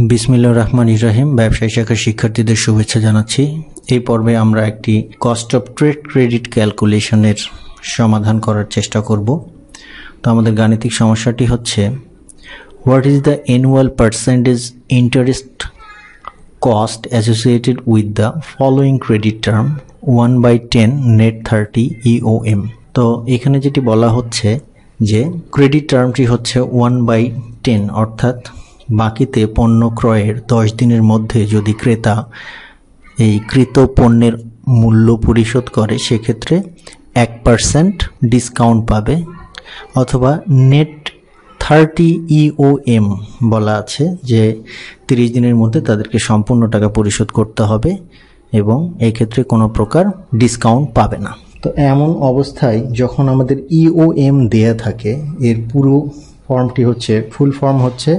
বিসমিল্লাহির রহমানির রহিম। ব্যবসায়ী শাখার শিক্ষার্থীদের শুভেচ্ছা জানাচ্ছি। এই পর্বে আমরা একটি কস্ট অফ ট্রেড ক্রেডিট ক্যালকুলেশনের সমাধান করার চেষ্টা করব। তো আমাদের গাণিতিক সমস্যাটি হচ্ছে, what is the annual percentage interest cost associated with the following credit term 1/10 net 30 EOM। তো এখানে যেটি বলা হচ্ছে যে ক্রেডিট টার্মটি হচ্ছে 1/10, অর্থাৎ বাকিতে পণ্য ক্রয়ের 10 দিনের মধ্যে যদি ক্রেতা এই কৃত পণ্যের মূল্য পরিশোধ করে সেক্ষেত্রে 1% ডিসকাউন্ট পাবে, অথবা নেট 30 EOM বলা আছে যে 30 দিনের মধ্যে তাদেরকে সম্পূর্ণ টাকা পরিশোধ করতে হবে এবং এই ক্ষেত্রে কোনো প্রকার ডিসকাউন্ট পাবে না। তো এমন অবস্থায় যখন আমাদের EOM দেয়া থাকে, এর পুরো ফর্মটি হচ্ছে, ফুল ফর্ম হচ্ছে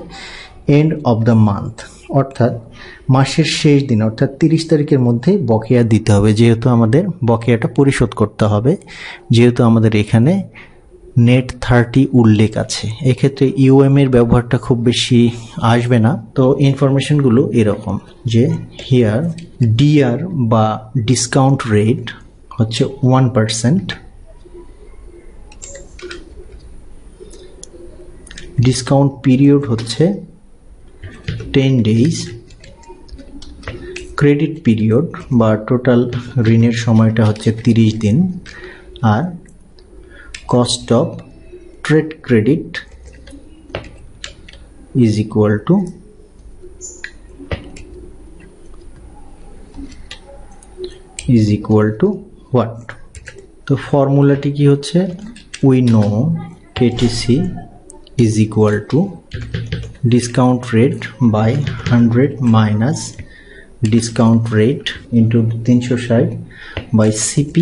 এন্ড অফ দ্য মান্থ, অর্থাৎ মাসের শেষ দিন অর্থাৎ 30 তারিখের মধ্যে বকেয়া দিতে হবে, যেহেতু আমাদের বকেয়াটা পরিশোধ করতে হবে, যেহেতু আমাদের এখানে নেট 30 উল্লেখ আছে। এক্ষেত্রে EOM এর ব্যবহারটা খুব বেশি আসবে না। তো ইনফরমেশনগুলো এরকম যে হিয়ার ডিআর বা ডিসকাউন্ট রেট হচ্ছে 1%, ডিসকাউন্ট পিরিয়ড হচ্ছে 10 days, ক্রেডিট পিরিয়ড বা টোটাল ঋণের সময়টা হচ্ছে 30 দিন, আর cost of trade credit is equal to what. তো ফর্মুলাটি কি হচ্ছে, we know KTC is equal to discount rate by 100 minus discount rate into 360 by CP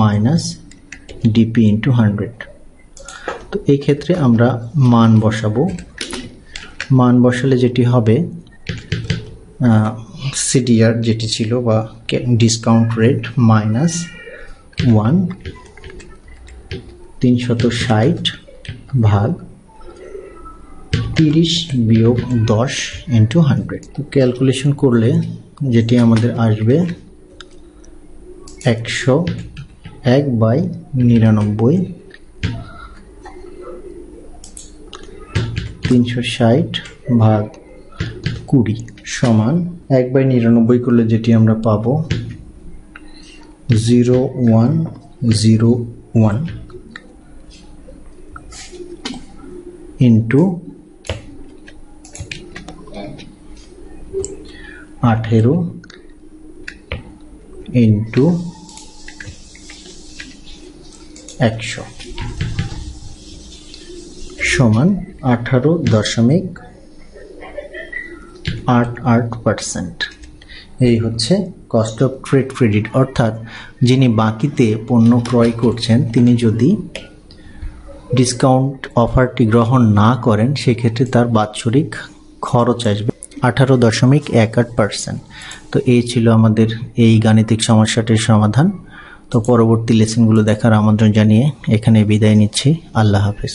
minus DP into 100। তো এই ক্ষেত্রে আমরা মান বসাবো। মান বসালে যেটি হবে, CDR যেটি ছিল বা ডিসকাউন্ট রেট মাইনাস 1 360 ভাগ 30 বিয়োগ 10 ইন্টু 100। তো ক্যালকুলেশন করলে যেটি আমাদের আসবে 101/99 360 ভাগ 20 সমান 1/99 করলে যেটি আমরা পাবো 0101 ইন্টু 18 ইন্টু 100 সমান 18.88%। এই হচ্ছে কস্ট অফ ট্রেড ক্রেডিট, অর্থাৎ যিনি বাকিতে পণ্য ক্রয় করছেন তিনি যদি ডিসকাউন্ট অফারটি গ্রহণ না করেন সেক্ষেত্রে তার বাৎসরিক খরচ আসবে 18.18%। তো এই ছিল আমাদের এই গাণিতিক সমস্যাটির সমাধান। তো পরবর্তী লেসনগুলো দেখার আমন্ত্রণ জানিয়ে এখানে বিদায় নিচ্ছি। আল্লাহ হাফেজ।